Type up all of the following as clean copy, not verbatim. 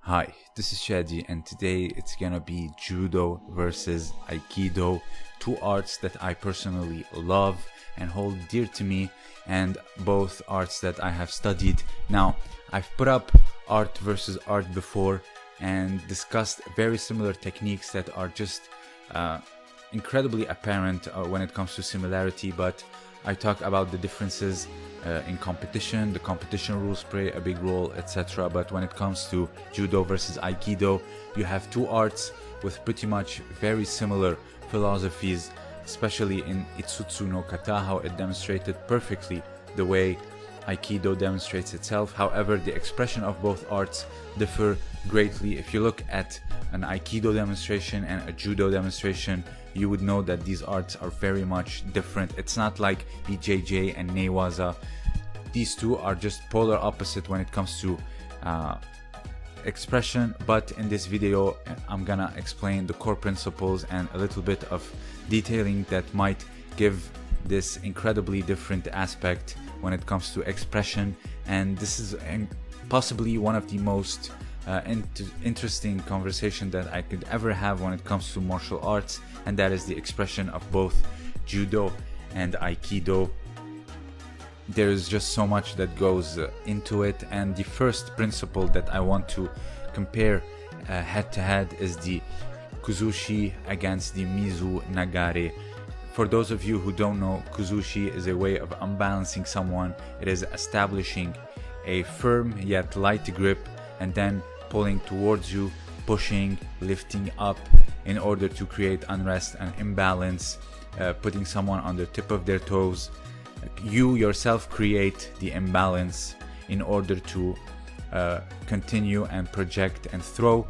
Hi, this is Shadi, and today it's gonna be Judo versus Aikido, two arts that I personally love and hold dear to me, and both arts that I have studied. Now, I've put up art versus art before and discussed very similar techniques that are just incredibly apparent when it comes to similarity, but I talk about the differences in competition. The competition rules play a big role, etc. But when it comes to Judo versus Aikido, you have two arts with pretty much very similar philosophies, especially in Itsutsu no Kata, how it demonstrated perfectly the way Aikido demonstrates itself. However, the expression of both arts differ greatly. If you look at an Aikido demonstration and a Judo demonstration, you would know that these arts are very much different. It's not like BJJ and Newaza. These two are just polar opposite when it comes to expression, but in this video I'm gonna explain the core principles and a little bit of detailing that might give this incredibly different aspect when it comes to expression. And this is possibly one of the most interesting conversation that I could ever have when it comes to martial arts, and that is the expression of both Judo and Aikido. There is just so much that goes into it, and the first principle that I want to compare head to head is the Kuzushi against the Mizunagari. For those of you who don't know, Kuzushi is a way of unbalancing someone. It is establishing a firm yet light grip and then pulling towards you, pushing, lifting up in order to create unrest and imbalance, putting someone on the tip of their toes. You yourself create the imbalance in order to continue and project and throw.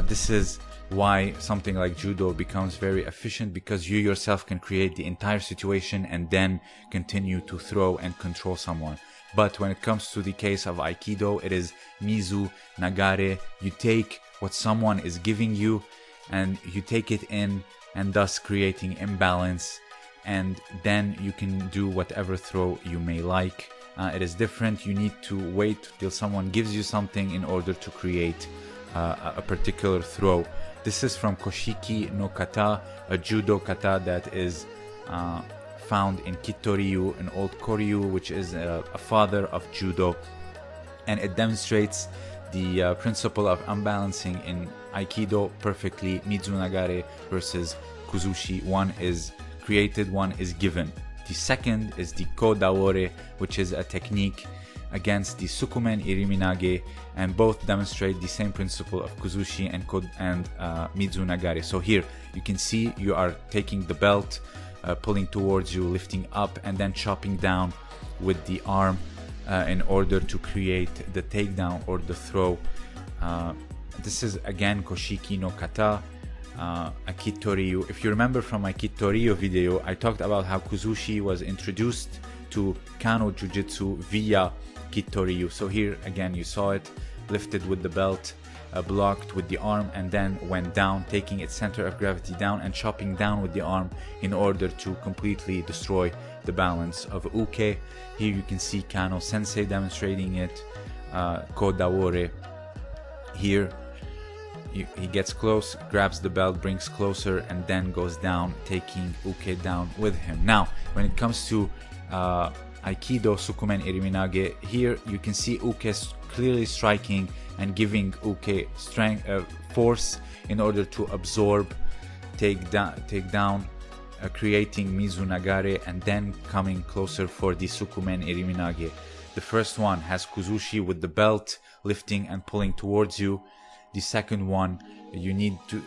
This is why something like Judo becomes very efficient, because you yourself can create the entire situation and then continue to throw and control someone. But when it comes to the case of Aikido, it is Mizunagari. You take what someone is giving you and you take it in, and thus creating imbalance, and then you can do whatever throw you may like. It is different. You need to wait till someone gives you something in order to create a particular throw. This is from Koshiki no Kata, a judo kata that is found in Kitoryu, an old Koryu, which is a father of judo, and it demonstrates the principle of unbalancing in Aikido perfectly. Mizunagari versus Kuzushi. One is created, one is given. The second is the Kodawore, which is a technique against the Sukumen Iriminage, and both demonstrate the same principle of Kuzushi and Mizunagari. So here you can see you are taking the belt, pulling towards you, lifting up, and then chopping down with the arm in order to create the takedown or the throw. This is again Koshiki no Kata, Akitoryu. If you remember from my Kitoryu video, I talked about how Kuzushi was introduced to Kano Jiu-Jitsu via Kitoryu. So here again you saw it lifted with the belt, blocked with the arm, and then went down, taking its center of gravity down and chopping down with the arm in order to completely destroy the balance of Uke. Here you can see Kano Sensei demonstrating it. Kodawore. Here he gets close, grabs the belt, brings closer, and then goes down, taking Uke down with him. Now, when it comes to Aikido Sukumen Iriminage, here you can see Uke clearly striking and giving Uke strength, force in order to absorb, take down, creating Mizunagari, and then coming closer for the Sukumen Iriminage. The first one has Kuzushi with the belt, lifting and pulling towards you. The second one, you need to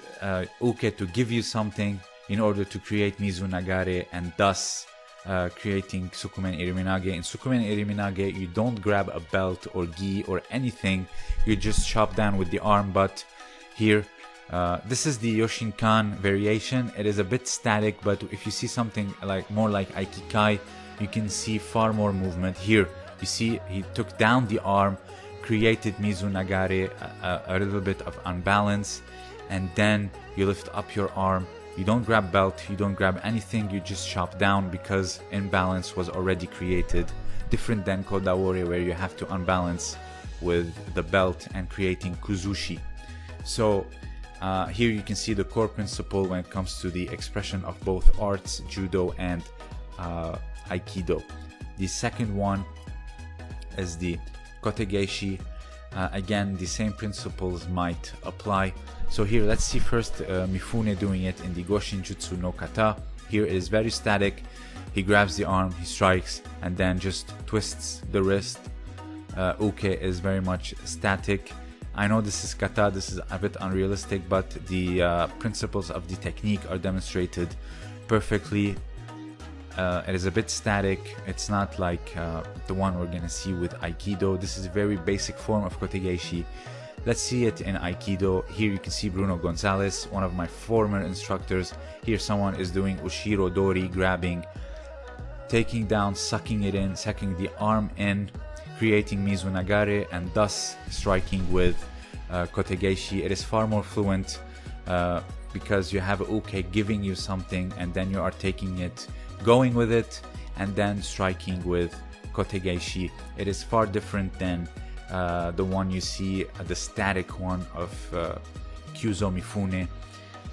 Uke to give you something in order to create Mizunagari, and thus creating Sukumen Iriminage. In Sukumen Iriminage, you don't grab a belt or gi or anything, you just chop down with the arm. But here, this is the Yoshinkan variation. It is a bit static, but if you see something like more like Aikikai, you can see far more movement. Here, you see he took down the arm, created Mizunagari, a little bit of unbalance, and then you lift up your arm. You don't grab belt, you don't grab anything, you just chop down because imbalance was already created. Different than Kodawore, where you have to unbalance with the belt and creating Kuzushi. So here you can see the core principle when it comes to the expression of both arts, judo and Aikido. The second one is the Kotegeshi. Again, the same principles might apply. So here, let's see first Mifune doing it in the Goshin Jutsu no Kata. Here it is very static. He grabs the arm, he strikes, and then just twists the wrist. Uke is very much static. I know this is Kata, this is a bit unrealistic, but the principles of the technique are demonstrated perfectly. It is a bit static. It's not like the one we're gonna see with Aikido. This is a very basic form of Kotegeshi. Let's see it in Aikido. Here you can see Bruno Gonzalez, one of my former instructors. Here someone is doing Ushiro Dori, grabbing, taking down, sucking it in, sucking the arm in, creating Mizunagari, and thus striking with Kotegeshi. It is far more fluent because you have Uke giving you something and then you are taking it, going with it, and then striking with Kotegeshi. It is far different than the one you see, the static one of Kyuzo Mifune.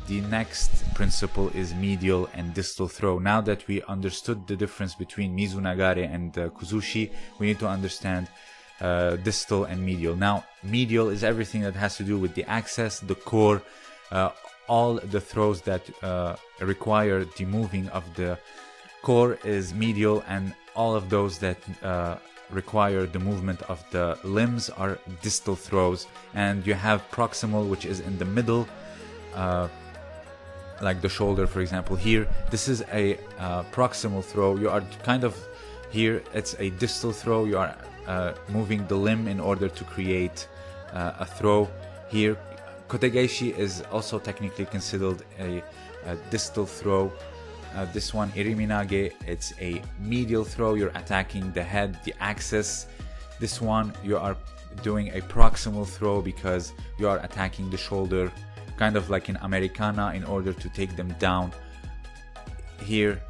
The next principle is medial and distal throw. Now that we understood the difference between Mizunagari and Kuzushi, we need to understand distal and medial. Now, medial is everything that has to do with the axis, the core, all the throws that require the moving of the core is medial, and all of those that require the movement of the limbs are distal throws. And you have proximal, which is in the middle, like the shoulder, for example. Here, this is a proximal throw. You are kind of, here it's a distal throw. You are moving the limb in order to create a throw. Here, Kotegeshi is also technically considered a distal throw. This one, Iriminage, it's a medial throw. You're attacking the head, the axis. This one, you are doing a proximal throw because you are attacking the shoulder, kind of like an Americana, in order to take them down. Here,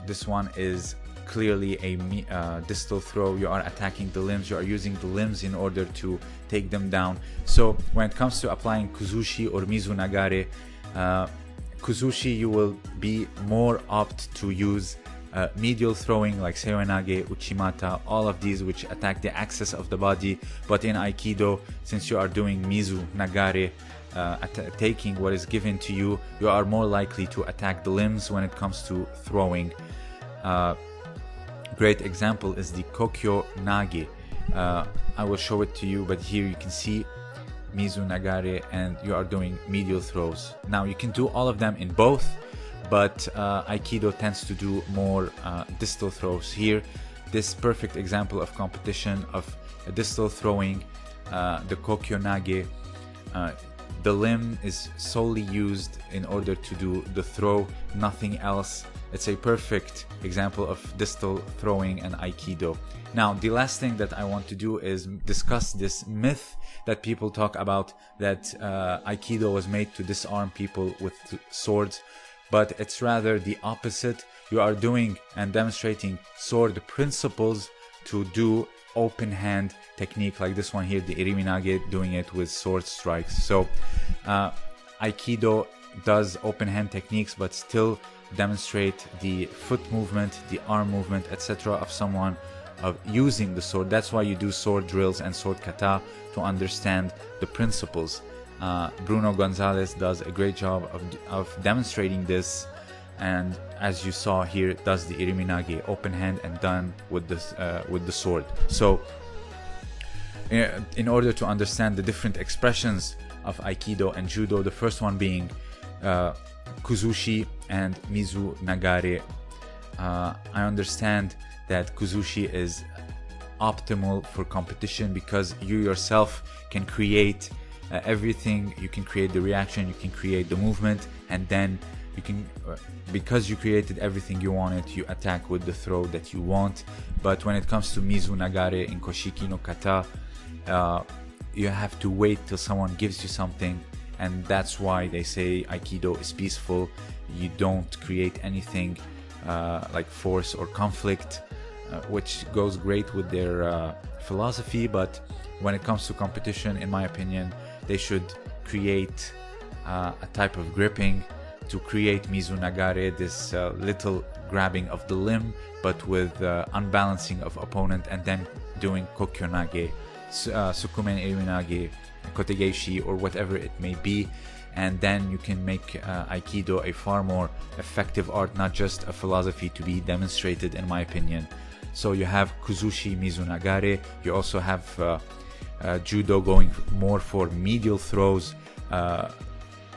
this one is clearly a distal throw. You are attacking the limbs. You are using the limbs in order to take them down. So when it comes to applying Kuzushi or Mizunagari, Kuzushi, you will be more apt to use medial throwing like Seoinage, Uchimata, all of these which attack the axis of the body. But in Aikido, since you are doing Mizunagari, taking what is given to you, you are more likely to attack the limbs when it comes to throwing. Great example is the Kokyo Nage. I will show it to you, but here you can see Mizunagari and you are doing medial throws. Now you can do all of them in both, but Aikido tends to do more distal throws. Here, this perfect example of competition of a distal throwing, the Kokyo Nage. The limb is solely used in order to do the throw, nothing else. It's a perfect example of distal throwing and Aikido. Now, the last thing that I want to do is discuss this myth that people talk about, that Aikido was made to disarm people with swords, but it's rather the opposite. You are doing and demonstrating sword principles to do open hand technique like this one here, the Iriminage, doing it with sword strikes. So Aikido does open hand techniques but still demonstrate the foot movement, the arm movement, etc. of someone of using the sword. That's why you do sword drills and sword kata, to understand the principles. Bruno Gonzalez does a great job of demonstrating this, and as you saw here, does the Iriminage open hand and done with the sword. So in order to understand the different expressions of Aikido and Judo, the first one being Kuzushi and Mizunagari, I understand that Kuzushi is optimal for competition because you yourself can create everything. You can create the reaction, you can create the movement, and then you can, because you created everything you wanted, you attack with the throw that you want. But when it comes to Mizunagari in Koshiki no Kata, you have to wait till someone gives you something, and that's why they say Aikido is peaceful. You don't create anything like force or conflict, which goes great with their philosophy, but when it comes to competition, in my opinion, they should create a type of gripping to create Mizunagari, this little grabbing of the limb, but with unbalancing of opponent, and then doing Kokyonage, Sukumen Irinage, Kotegeshi, or whatever it may be. And then you can make Aikido a far more effective art, not just a philosophy to be demonstrated, in my opinion. So you have Kuzushi, Mizunagari. You also have Judo going more for medial throws,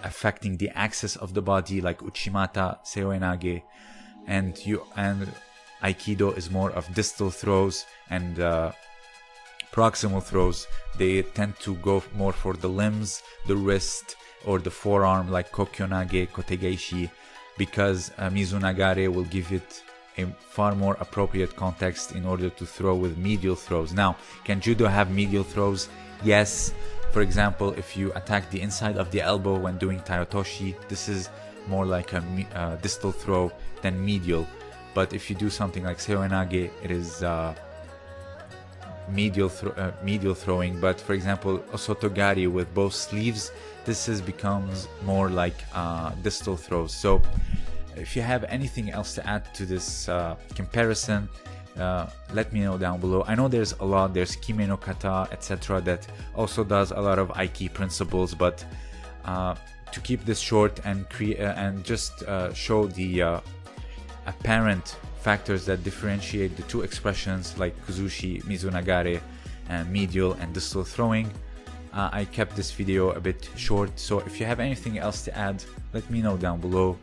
affecting the axis of the body, like Uchimata, Seoenage. And Aikido is more of distal throws and proximal throws. They tend to go more for the limbs, the wrist, or the forearm, like Kokyonage, Kotegeshi, because Mizunagari will give it a far more appropriate context in order to throw with medial throws. Now, can Judo have medial throws? Yes. For example, if you attack the inside of the elbow when doing Tayotoshi, this is more like a distal throw than medial. But if you do something like Seoenage, it is medial throwing. But for example, Osotogari with both sleeves, this becomes more like distal throws. So if you have anything else to add to this comparison, let me know down below. I know there's a lot. There's Kime no Kata, etc., that also does a lot of Aiki principles, but to keep this short and just show the apparent factors that differentiate the two expressions, like Kuzushi, Mizunagari, and medial and distal throwing, I kept this video a bit short. So if you have anything else to add, let me know down below.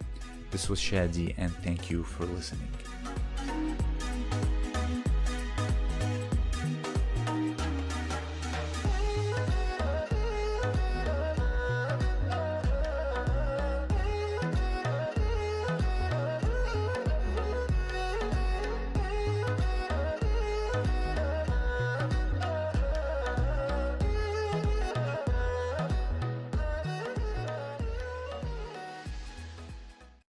This was Shadi, and thank you for listening.